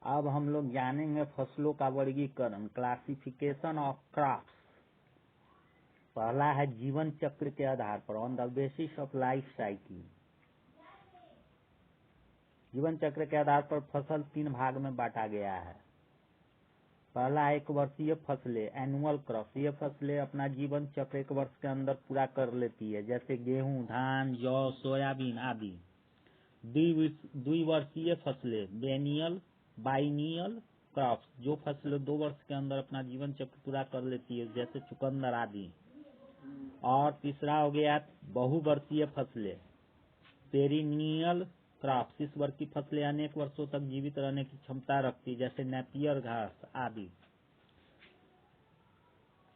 अब हम लोग जानेंगे फसलों का वर्गीकरण, क्लासिफिकेशन ऑफ क्रॉप्स। पहला है जीवन चक्र के आधार पर, on the basis of life cycle. जीवन चक्र के आधार पर फसल 3 भाग में बांटा गया है। पहला 1 वर्षीय फसलें, एनुअल क्रॉप्स। ये फसलें अपना जीवन चक्र 1 वर्ष के अंदर पूरा कर लेती है, जैसे गेहूं, धान, जौ, सोयाबीन आदि। द्विवर्षीय फसलें, बेनियल, बाइनियल क्रॉप्स, जो फसलें 2 वर्ष के अंदर अपना जीवन चक्र पूरा कर लेती है, जैसे चुकंदर आदि। और तीसरा हो गया बहुवर्षीय फसलें, पेरिनियल क्रॉप्स। इस वर्ग की फसलें अनेक वर्षों तक जीवित रहने की क्षमता रखती है, जैसे नेपियर घास आदि।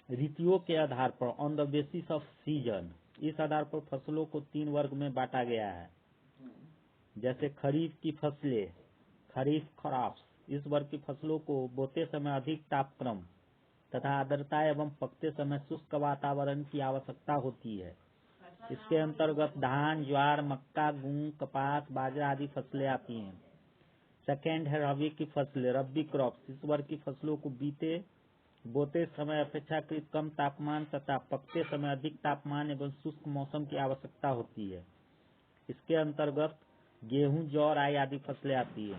ऋतुओं के आधार पर, on the basis off season, इस आधार पर फसलों को 3 वर्ग में बांटा गया है, जैसे खरीफ की फसलें, खरीफ क्रॉप्स। इस वर्ग की फसलों को बोते समय अधिक तापक्रम तथा आर्द्रता एवं पकते समय शुष्क वातावरण की आवश्यकता होती है। इसके अंतर्गत धान, ज्वार, मक्का, मूंग, कपास, बाजरा आदि फसलें आती हैं। सेकेंड है रबी की फसलें, रबी क्रॉप्स। इस वर्ग की फसलों को बोते समय अपेक्षाकृत कम तापमान तथा पकते समय अधिक तापमान एवं शुष्क मौसम की आवश्यकता होती है। इसके अंतर्गत गेहूं, जौ, राई आदि फसलें आती है।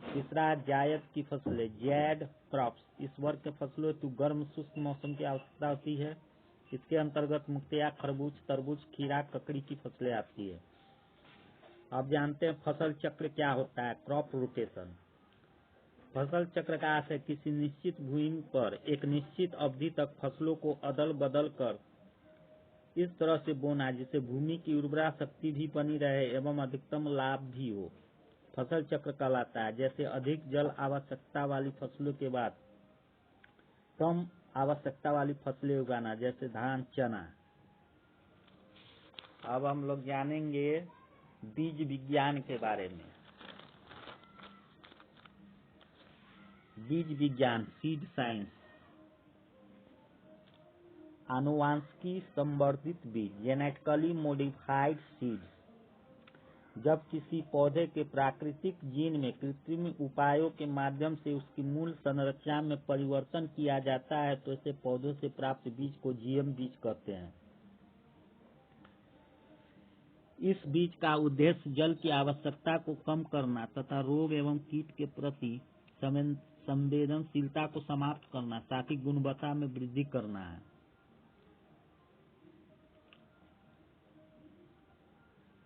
तीसरा जायद की फसलें, जैड क्रॉप्स। इस वर्ग के फसलों हेतु गर्म शुष्क मौसम की आवश्यकता होती है। इसके अंतर्गत मुख्यतया खरबूज, तरबूज, खीरा, ककड़ी की फसलें आती है। अब जानते हैं फसल चक्र क्या होता है। Crop rotation. फसल चक्र का अर्थ है किसी निश्चित भूमि पर एक निश्चित अवधि तक फसलों को अदल बदल कर इस तरह से बोना जिससे भूमि की उर्वरा शक्ति भी बनी रहे एवं अधिकतम लाभ भी हो, फसल चक्र कहलाता है। जैसे अधिक जल आवश्यकता वाली फसलों के बाद कम आवश्यकता वाली फसलें उगाना, जैसे धान, चना। अब हम लोग जानेंगे बीज विज्ञान के बारे में। बीज विज्ञान, सीड साइंस। आनुवांशिकी संवर्धित बीज, जेनेटिकली मॉडिफाइड सीड्स। जब किसी पौधे के प्राकृतिक जीन में कृत्रिम उपायों के माध्यम से उसकी मूल संरचना में परिवर्तन किया जाता है तो ऐसे पौधों से प्राप्त बीज को जीएम बीज कहते हैं। इस बीज का उद्देश्य जल की आवश्यकता को कम करना तथा रोग एवं कीट के प्रति संवेदनशीलता को समाप्त करना, साथ ही गुणवत्ता में वृद्धि करना है।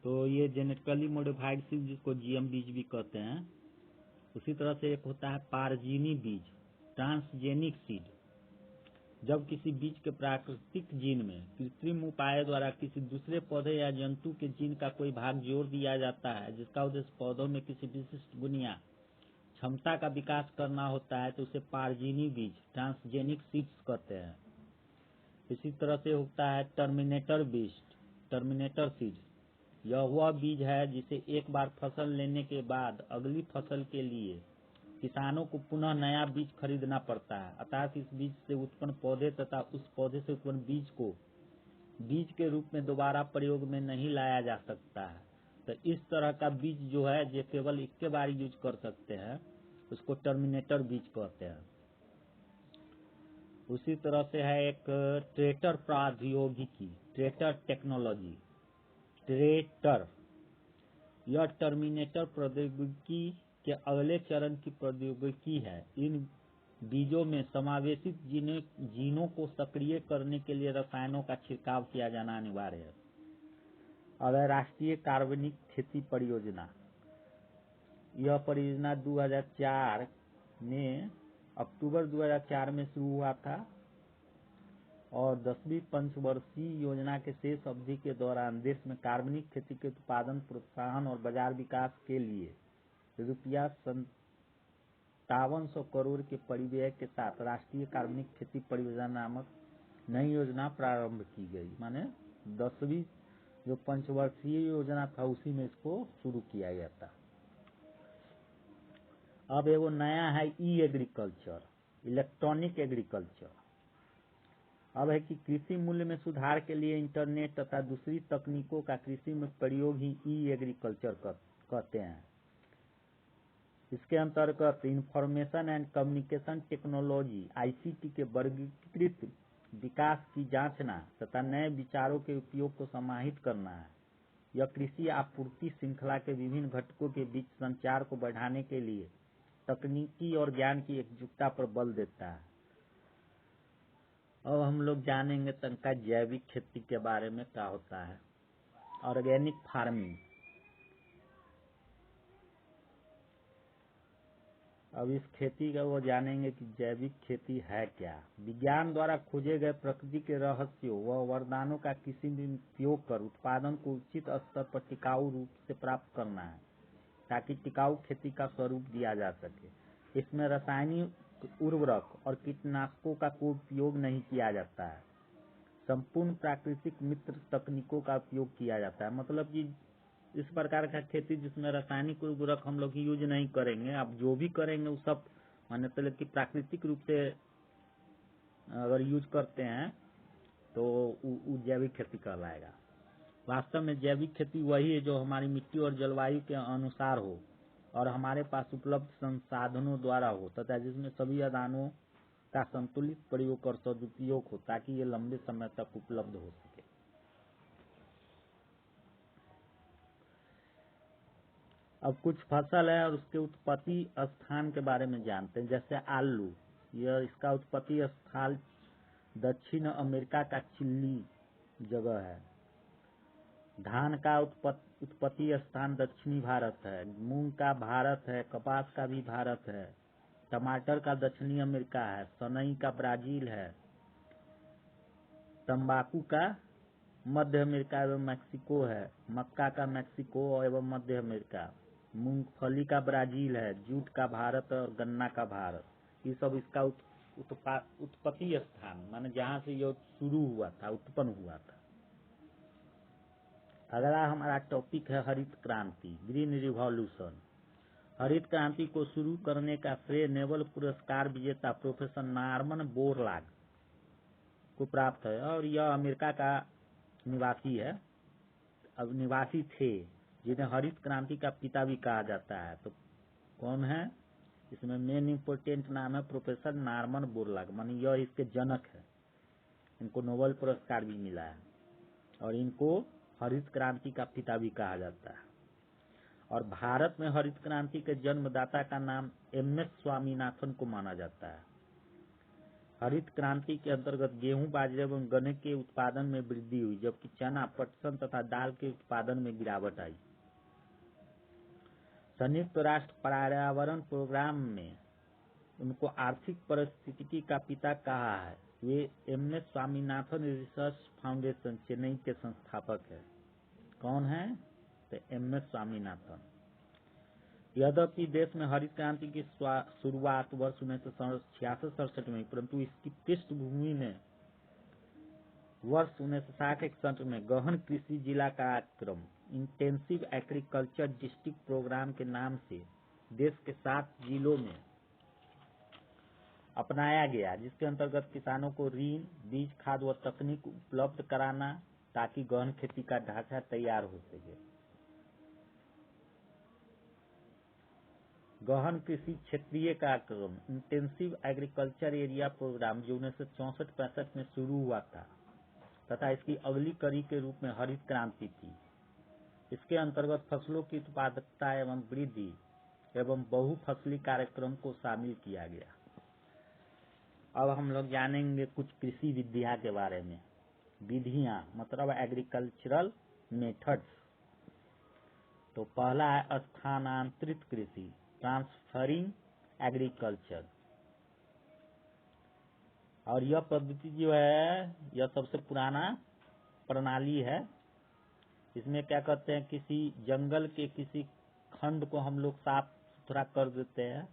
तो ये जेनेटिकली मॉडिफाइड सीड, जिसको जीएम बीज भी कहते हैं। उसी तरह से एक होता है पारजीनी बीज, ट्रांसजेनिक सीड। जब किसी बीज के प्राकृतिक जीन में कृत्रिम उपाय द्वारा किसी दूसरे पौधे या जंतु के जीन का कोई भाग जोड़ दिया जाता है, जिसका उद्देश्य पौधों में किसी विशिष्ट गुण या क्षमता का विकास करना होता है, तो उसे पारजीनी बीज, ट्रांसजेनिक सीड्स कहते हैं। इसी तरह से होता है टर्मिनेटर बीज, टर्मिनेटर सीड। यह वह बीज है जिसे एक बार फसल लेने के बाद अगली फसल के लिए किसानों को पुनः नया बीज खरीदना पड़ता है। अर्थात इस बीज से उत्पन्न पौधे तथा उस पौधे से उत्पन्न बीज को बीज के रूप में दोबारा प्रयोग में नहीं लाया जा सकता है। तो इस तरह का बीज जो है, जो केवल एक के बार यूज कर सकते हैं, उसको टर्मिनेटर बीज कहते हैं। उसी तरह से है एक ट्रेटर प्रौद्योगिकी, ट्रेटर टेक्नोलॉजी। ट्रेटर, यह टर्मिनेटर प्रौद्योगिकी के अगले चरण की प्रौद्योगिकी है। इन बीजों में समावेशित जीनों को सक्रिय करने के लिए रसायनों का छिड़काव किया जाना अनिवार्य है। अब है राष्ट्रीय कार्बनिक खेती परियोजना। यह परियोजना 2004 में, अक्टूबर 2004 में शुरू हुआ था और 10वीं पंचवर्षीय योजना के शेष अवधि के दौरान देश में कार्बनिक खेती के उत्पादन, प्रोत्साहन और बाजार विकास के लिए रुपया 5700 करोड़ के परिव्यय के साथ राष्ट्रीय कार्बनिक खेती परियोजना नामक नई योजना प्रारंभ की गई। माने 10वीं जो पंचवर्षीय योजना था उसी में इसको शुरू किया गया था। अब वो नया है ई एग्रीकल्चर, इलेक्ट्रॉनिक एग्रीकल्चर। अब है कि कृषि मूल्य में सुधार के लिए इंटरनेट तथा दूसरी तकनीकों का कृषि में प्रयोग ही ई एग्रीकल्चर कहते हैं। इसके अंतर्गत information and communication technology ICT के वर्गीकृत विकास की जांचना तथा नए विचारों के उपयोग को समाहित करना है। यह कृषि आपूर्ति श्रृंखला के विभिन्न घटकों के बीच संचार को बढ़ाने के लिए तकनीकी और ज्ञान की एकजुटता पर बल देता है। अब हम लोग जानेंगे तनका जैविक खेती के बारे में क्या होता है, ऑर्गेनिक फार्मिंग। अब इस खेती का वो जानेंगे कि जैविक खेती है क्या। विज्ञान द्वारा खोजे गए प्रकृति के रहस्यों व वरदानों का किसी भी उपयोग कर उत्पादन को उचित स्तर पर टिकाऊ रूप से प्राप्त करना है ताकि टिकाऊ खेती का स्वरूप दिया जा सके। इसमें रासायनिक उर्वरक और कीटनाशकों का कोई उपयोग नहीं किया जाता है। संपूर्ण प्राकृतिक मित्र तकनीकों का उपयोग किया जाता है। मतलब कि इस प्रकार का खेती जिसमें रासायनिक उर्वरक हम लोग यूज नहीं करेंगे। आप जो भी करेंगे वो सब माने तो कि प्राकृतिक रूप से अगर यूज करते हैं तो वो जैविक खेती कहलाएगा। वास्तव में जैविक खेती वही है जो हमारी मिट्टी और जलवायु के अनुसार हो और हमारे पास उपलब्ध संसाधनों द्वारा हो तथा जिसमें सभी आदानों का संतुलित प्रयोग और सदुपयोग हो ताकि ये लंबे समय तक उपलब्ध हो सके। अब कुछ फसल है और उसके उत्पत्ति स्थान के बारे में जानते हैं। जैसे आलू, यह इसका उत्पत्ति स्थल दक्षिण अमेरिका का चिली जगह है। धान का उत्पत्ति स्थान दक्षिणी भारत है। मूंग का भारत है। कपास का भी भारत है। टमाटर का दक्षिणी अमेरिका है। सनई का ब्राजील है। तंबाकू का मध्य अमेरिका एवं मैक्सिको है। मक्का का मैक्सिको एवं मध्य अमेरिका। मूंगफली का ब्राजील है। जूट का भारत और गन्ना का भारत। ये सब इसका उत्पत्ति स्थान माने जहाँ से ये शुरू हुआ था, उत्पन्न हुआ था। अगला हमारा टॉपिक है हरित क्रांति, ग्रीन रिवॉल्यूशन। हरित क्रांति को शुरू करने का श्रेय नोबेल पुरस्कार विजेता प्रोफेसर नॉर्मन बोरलॉग को प्राप्त है और यह अमेरिका का निवासी है। अब निवासी थे जिन्हें हरित क्रांति का पिता भी कहा जाता है। तो कौन है इसमें मेन इम्पोर्टेंट नाम है प्रोफेसर नॉर्मन बोरलॉग, माने यह इसके जनक है। इनको नोबेल पुरस्कार भी मिला है और इनको हरित क्रांति का पिता भी कहा जाता है। और भारत में हरित क्रांति के जन्मदाता का नाम MS स्वामीनाथन को माना जाता है। हरित क्रांति के अंतर्गत गेहूं, बाजरे एवं गन्ने के उत्पादन में वृद्धि हुई जबकि चना, पटसन तथा दाल के उत्पादन में गिरावट आई। संयुक्त राष्ट्र पर्यावरण प्रोग्राम में उनको आर्थिक पारिस्थितिकी का पिता कहा है। वे MS Swaminathan research foundation Chennai के संस्थापक है। कौन है? तो MS स्वामीनाथन। यद्यपि देश में हरित क्रांति की शुरुआत वर्ष 1966-67 में, परंतु इसकी पृष्ठभूमि में वर्ष 1960-61 में गहन कृषि जिला कार्यक्रम इंटेंसिव एग्रीकल्चर डिस्ट्रिक्ट प्रोग्राम के नाम से देश के 7 जिलों में अपनाया गया, जिसके अंतर्गत किसानों को ऋण, बीज, खाद व तकनीक उपलब्ध कराना ताकि गहन खेती का ढांचा तैयार हो सके। गहन कृषि क्षेत्रीय कार्यक्रम इंटेंसिव एग्रीकल्चर एरिया प्रोग्राम जो 1964-65 में शुरू हुआ था तथा इसकी अगली कड़ी के रूप में हरित क्रांति थी। इसके अंतर्गत फसलों की उत्पादकता एवं वृद्धि एवं बहुफसली कार्यक्रम को शामिल किया गया। अब हम लोग जानेंगे कुछ कृषि विधियां के बारे में। विधियां मतलब एग्रीकल्चरल मेथड्स। तो पहला है स्थानांतरित कृषि, ट्रांसफरिंग एग्रीकल्चर। और यह पद्धति जो है यह सबसे पुराना प्रणाली है। इसमें क्या करते हैं, किसी जंगल के किसी खंड को हम लोग साफ सुथरा कर देते हैं।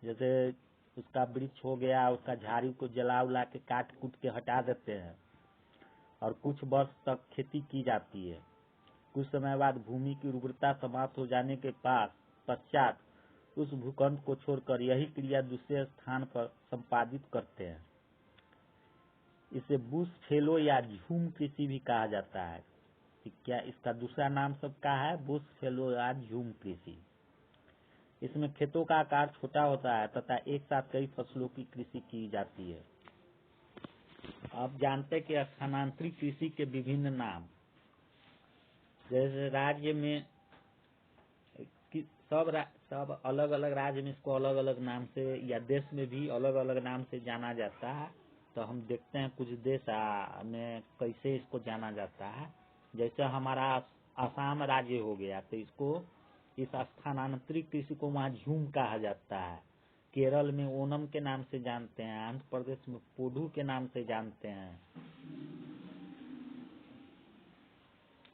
जैसे उसका वृक्ष हो गया, उसका झाड़ी को जला उला के काट कूट के हटा देते हैं और कुछ वर्ष तक खेती की जाती है। कुछ समय बाद भूमि की उर्वरता समाप्त हो जाने के पश्चात उस भूखंड को छोड़कर यही क्रिया दूसरे स्थान पर संपादित करते हैं। इसे बुश फेलो या झूम कृषि भी कहा जाता है। क्या इसका दूसरा नाम सबका है? बुश फेलो या झूम कृषि। इसमें खेतों का आकार छोटा होता है तथा एक साथ कई फसलों की कृषि की जाती है। आप जानते हैं कि स्थानांतरित कृषि के विभिन्न नाम, जैसे राज्य में सब अलग अलग राज्य में इसको अलग अलग नाम से, या देश में भी अलग अलग नाम से जाना जाता है। तो हम देखते हैं कुछ देश में कैसे इसको जाना जाता है। जैसे हमारा असम राज्य हो गया, तो इसको इस स्थानांतरित कृषि को वहाँ झूम कहा जाता है। केरल में ओनम के नाम से जानते हैं, आंध्र प्रदेश में पोडू के नाम से जानते हैं,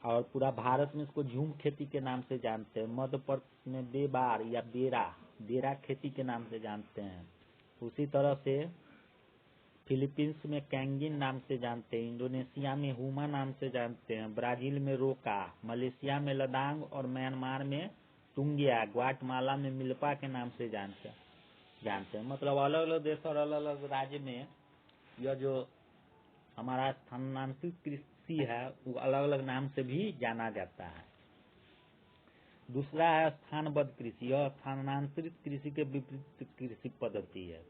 और पूरा भारत में इसको झूम खेती के नाम से जानते हैं। मध्य प्रदेश में बेबार या बेरा खेती के नाम से जानते हैं। उसी तरह से फिलीपींस में कैंगिन नाम से जानते हैं, इंडोनेशिया में हुमा नाम से जानते हैं, ब्राजील में रोका, मलेशिया में लदांग और म्यांमार में टुंगिया, ग्वाटेमाला में मिल्पा के नाम से जानते हैं। मतलब अलग अलग देश और अलग अलग राज्य में यह जो हमारा स्थानांतरित कृषि है वो अलग अलग नाम से भी जाना जाता है। दूसरा है स्थानबद्ध कृषि। यह स्थानांतरित कृषि के विपरीत कृषि पद्धति है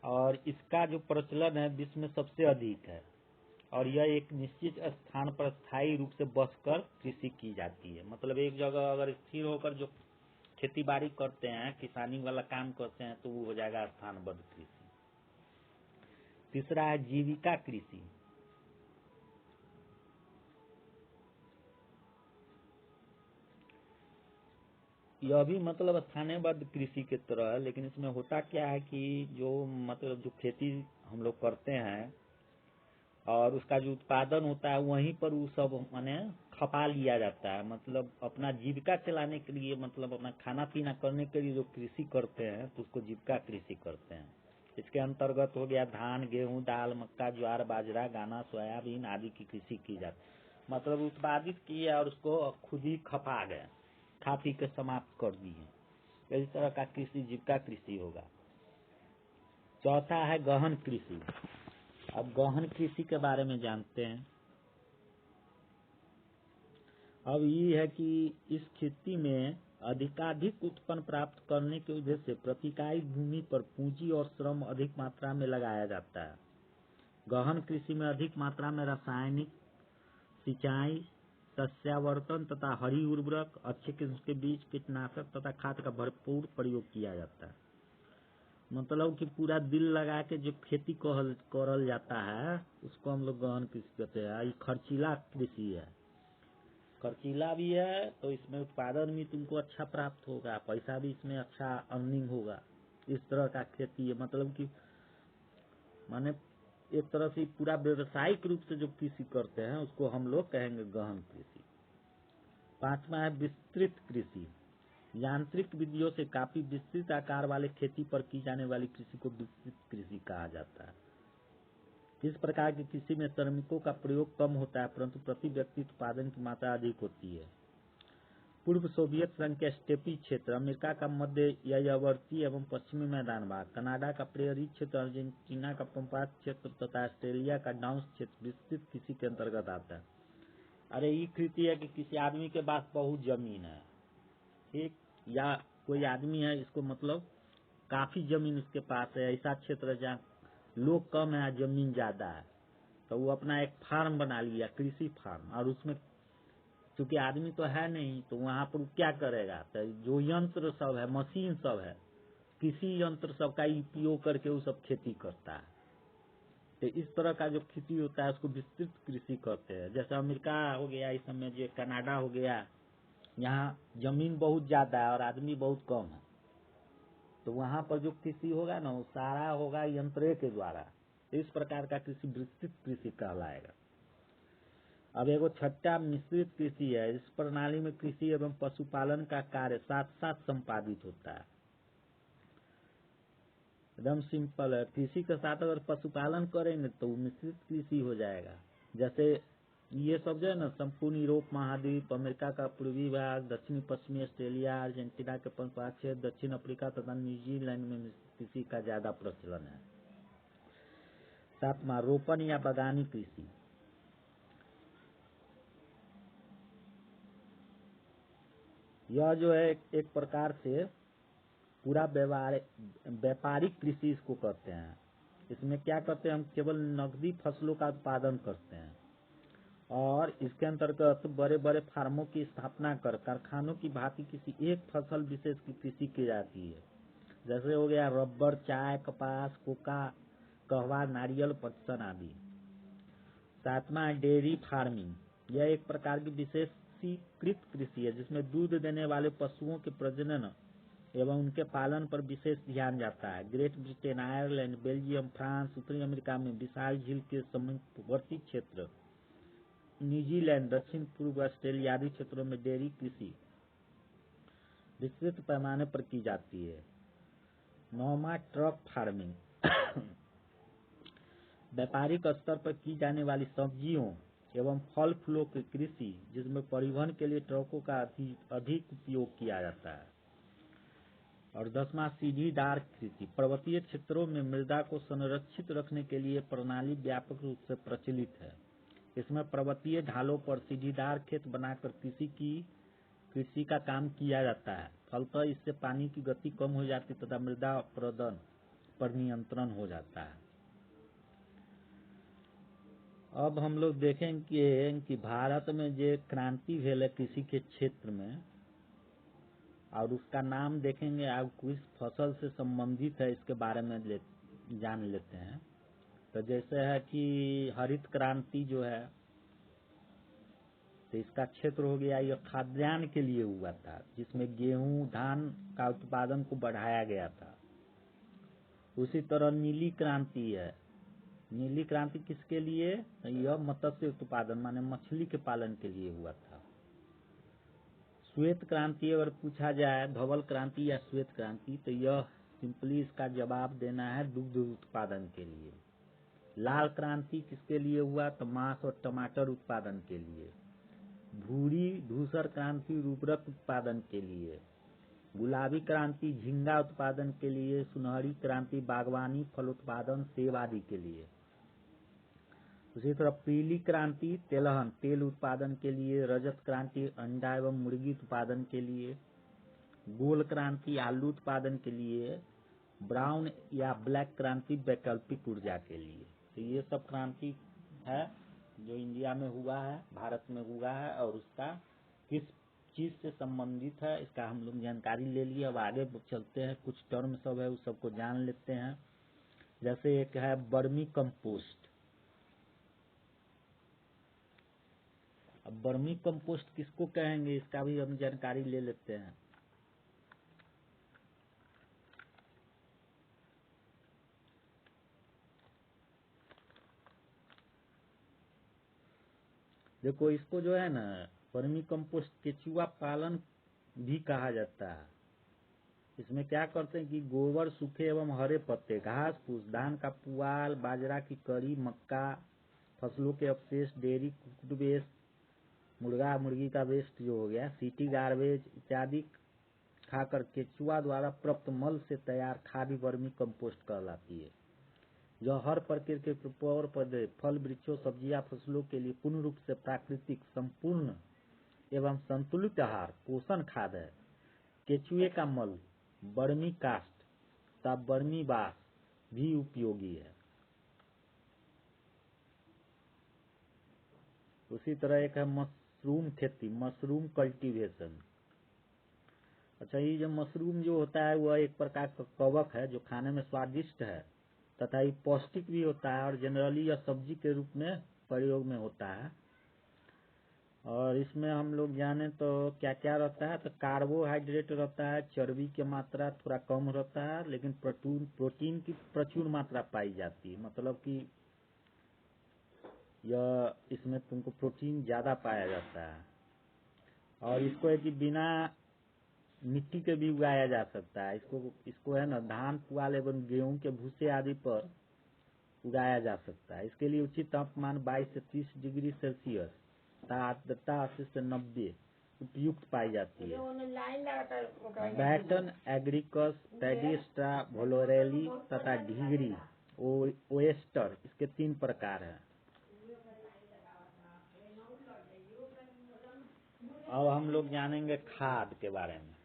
और इसका जो प्रचलन है विश्व में सबसे अधिक है, और यह एक निश्चित स्थान पर स्थायी रूप से बसकर कृषि की जाती है। मतलब एक जगह अगर स्थिर होकर जो खेती बाड़ी करते हैं, किसानी वाला काम करते हैं, तो वो हो जाएगा स्थानबद्ध कृषि। तीसरा है जीविका कृषि। यह भी मतलब स्थानीयबद्ध कृषि के तरह है, लेकिन इसमें होता क्या है कि जो खेती हम लोग करते हैं और उसका जो उत्पादन होता है वहीं पर वो सब माने खपा लिया जाता है। मतलब अपना जीविका चलाने के लिए, मतलब अपना खाना पीना करने के लिए जो कृषि करते हैं तो उसको जीविका कृषि करते हैं। इसके अंतर्गत हो गया धान, गेहूं, दाल, मक्का, ज्वार, बाजरा, गन्ना, सोयाबीन आदि की कृषि की जाती। मतलब उत्पादित किए और उसको खुद ही खपा गए, खा पी के समाप्त कर दिए। इस तरह का कृषि जीविका कृषि होगा। चौथा है गहन कृषि। अब गहन कृषि के बारे में जानते हैं। अब ये है कि इस खेती में अधिकाधिक उत्पन्न प्राप्त करने के उद्देश्य से प्रति इकाई भूमि पर पूंजी और श्रम अधिक मात्रा में लगाया जाता है। गहन कृषि में अधिक मात्रा में रासायनिक सिंचाई, सस्यावर्तन तथा हरी उर्वरक, अच्छे किस्म के बीज, कीटनाशक तथा खाद का भरपूर प्रयोग किया जाता है। मतलब कि पूरा दिल लगा के जो खेती करल जाता है उसको हम लोग गहन कृषि कहते हैं। ये खर्चीला कृषि है, खर्चीला भी है, तो इसमें उत्पादन भी तुमको अच्छा प्राप्त होगा, पैसा भी इसमें अच्छा अर्निंग होगा। इस तरह का खेती है। मतलब कि माने एक तरह से पूरा व्यवसायिक रूप से जो कृषि करते हैं उसको हम लोग कहेंगे गहन कृषि। पांचवा है विस्तृत कृषि। यांत्रिक विधियों से काफी विस्तृत आकार वाले खेती पर की जाने वाली कृषि को विस्तृत कृषि कहा जाता है। इस प्रकार की कृषि में श्रमिकों का प्रयोग कम होता है, परंतु प्रति व्यक्ति उत्पादन की मात्रा अधिक होती है। पूर्व सोवियत संघ के स्टेपी क्षेत्र, अमेरिका का मध्य यायावर्ती एवं पश्चिमी मैदान भाग, कनाडा का प्रेयरी क्षेत्र, अर्जेंटीना का पंपास क्षेत्र तथा ऑस्ट्रेलिया का डाउन्स क्षेत्र विस्तृत कृषि के अंतर्गत आता है। अरे ये कृषि है कि किसी आदमी के पास बहुत जमीन है, ठीक, या कोई आदमी है इसको मतलब काफी जमीन उसके पास है, ऐसा क्षेत्र जहाँ लोग कम है जमीन ज्यादा है, तो वो अपना एक फार्म बना लिया, कृषि फार्म, और उसमें क्योंकि आदमी तो है नहीं तो वहां पर क्या करेगा, तो जो यंत्र सब है, मशीन सब है, कृषि यंत्र सब का उपयोग करके वो सब खेती करता है। तो इस तरह का जो खेती होता है उसको विस्तृत कृषि कहते हैं। जैसे अमेरिका हो गया, इस समय जो कनाडा हो गया, यहाँ जमीन बहुत ज्यादा है और आदमी बहुत कम है, तो वहां पर जो कृषि होगा ना वो सारा होगा यंत्रों के द्वारा। इस प्रकार का कृषि विस्तृत कृषि कहलाएगा। अब एगो छठा मिश्रित कृषि है। इस प्रणाली में कृषि एवं पशुपालन का कार्य साथ साथ संपादित होता है। एकदम सिंपल है। कृषि के साथ अगर पशुपालन करेंगे तो मिश्रित कृषि हो जाएगा। जैसे ये सब जो है ना, संपूर्ण यूरोप महाद्वीप, अमेरिका का पूर्वी भाग, दक्षिणी पश्चिमी ऑस्ट्रेलिया, अर्जेंटीना के पंपात क्षेत्र, दक्षिण अफ्रीका तथा न्यूजीलैंड में मिश्रित कृषि का ज्यादा प्रचलन है। सातवां रोपण या बागानी कृषि। यह जो है एक प्रकार से पूरा व्यापारिक कृषि इसको कहते हैं। इसमें क्या करते हैं, हम केवल नकदी फसलों का उत्पादन करते हैं और इसके अंतर्गत बड़े बड़े फार्मों की स्थापना कर कारखानों की भांति किसी एक फसल विशेष की कृषि की जाती है। जैसे हो गया रबर, चाय, कपास, कोका, कहवा, नारियल, पटसन आदि। 7वां है डेयरी फार्मिंग। यह एक प्रकार की विशेषीकृत कृषि है जिसमें दूध देने वाले पशुओं के प्रजनन एवं उनके पालन पर विशेष ध्यान जाता है। Great Britain, Ireland, Belgium, France, उत्तरी अमेरिका में विशाल झील के समीपवर्ती क्षेत्र, न्यूजीलैंड, दक्षिण पूर्व ऑस्ट्रेलिया आदि क्षेत्रों में डेयरी कृषि विस्तृत पैमाने पर की जाती है। 9वां ट्रक फार्मिंग। व्यापारिक स्तर पर की जाने वाली सब्जियों एवं फल फूलों की कृषि जिसमें परिवहन के लिए ट्रकों का अधिक उपयोग किया जाता है। और 10वां सीढ़ीदार कृषि। पर्वतीय क्षेत्रों में मृदा को संरक्षित रखने के लिए प्रणाली व्यापक रूप से प्रचलित है। इसमें पर्वतीय ढालों पर सीढ़ीदार खेत बनाकर कृषि का काम किया जाता है। फलतः इससे पानी की गति कम हो जाती तथा मृदा अपरदन पर नियंत्रण हो जाता है। अब हम लोग देखेंगे कि भारत में जो क्रांति भेल है कृषि के क्षेत्र में, और उसका नाम देखेंगे आप किस फसल से संबंधित है इसके बारे में जान लेते हैं। तो जैसे है कि हरित क्रांति जो है, तो इसका क्षेत्र हो गया, यह खाद्यान्न के लिए हुआ था जिसमें गेहूं, धान का उत्पादन को बढ़ाया गया था। उसी तरह नीली क्रांति है। नीली क्रांति किसके लिए? यह मत्स्य उत्पादन माने मछली के पालन के लिए हुआ था। श्वेत क्रांति अगर पूछा जाए, धवल क्रांति या श्वेत क्रांति, तो यह सिंपली इसका जवाब देना है दुग्ध उत्पादन के लिए। लाल क्रांति किसके लिए हुआ? तो मांस और टमाटर उत्पादन के लिए। भूरी धूसर क्रांति उर्वरक उत्पादन के लिए। गुलाबी क्रांति झींगा उत्पादन के लिए। सुनहरी क्रांति बागवानी, फल उत्पादन, सेब आदि के लिए। उसी तरह पीली क्रांति तेलहन, तेल उत्पादन के लिए। रजत क्रांति अंडा एवं मुर्गी उत्पादन के लिए। गोल क्रांति आलू उत्पादन के लिए। ब्राउन या ब्लैक क्रांति वैकल्पिक ऊर्जा के लिए। तो ये सब क्रांति है जो इंडिया में हुआ है, भारत में हुआ है, और उसका किस चीज से संबंधित है इसका हम लोग जानकारी ले लिए। अब आगे चलते हैं, कुछ टर्म सब है उस सबको जान लेते हैं। जैसे एक है वर्मी कंपोस्ट। अब वर्मी कंपोस्ट किसको कहेंगे इसका भी हम जानकारी ले लेते हैं। देखो, इसको जो है ना वर्मी कंपोस्ट केचुआ पालन भी कहा जाता है। इसमें क्या करते हैं कि गोबर, सूखे एवं हरे पत्ते, घास फूस, धान का पुआल, बाजरा की कड़ी, मक्का, फसलों के अवशेष, डेयरी कुक्कुट वेस्ट, मुर्गा मुर्गी का वेस्ट जो हो गया, सिटी गार्बेज इत्यादि खाकर केचुआ द्वारा प्राप्त मल से तैयार खाद वर्मी कंपोस्ट कहलाती है। जो हर प्रकार के पेड़ पौधे, फल, वृक्षों, सब्जियां, फसलों के लिए पूर्ण रूप से प्राकृतिक, संपूर्ण एवं संतुलित आहार पोषण खाद है। केचुए का मल, वर्मी कास्ट तथा वर्मी बास भी उपयोगी है। उसी तरह एक है मशरूम खेती, मशरूम कल्टीवेशन। अच्छा, ये जो मशरूम जो होता है वह एक प्रकार का कवक है जो खाने में स्वादिष्ट है तथा ये पौष्टिक भी होता है और जनरली यह सब्जी के रूप में प्रयोग में होता है। और इसमें हम लोग जाने तो क्या क्या रहता है, तो कार्बोहाइड्रेट रहता है, चर्बी की मात्रा थोड़ा कम रहता है, लेकिन प्रोटीन की प्रचुर मात्रा पाई जाती है। मतलब कि यह इसमें तुमको प्रोटीन ज्यादा पाया जाता है। और इसको है कि बिना मिट्टी के भी उगाया जा सकता है। इसको है ना धान, पुआल एवं गेहूं के भूसे आदि पर उगाया जा सकता है। इसके लिए उचित तापमान 22 से 30 डिग्री सेल्सियस तथा आर्द्रता 80 से 90 उपयुक्त पाई जाती है। बैटन, एग्रिकस, पैडीस्ट्रा, वोलोरेली तथा ढीगरी ओएस्टर इसके 3 प्रकार हैं। अब हम लोग जानेंगे खाद के बारे में।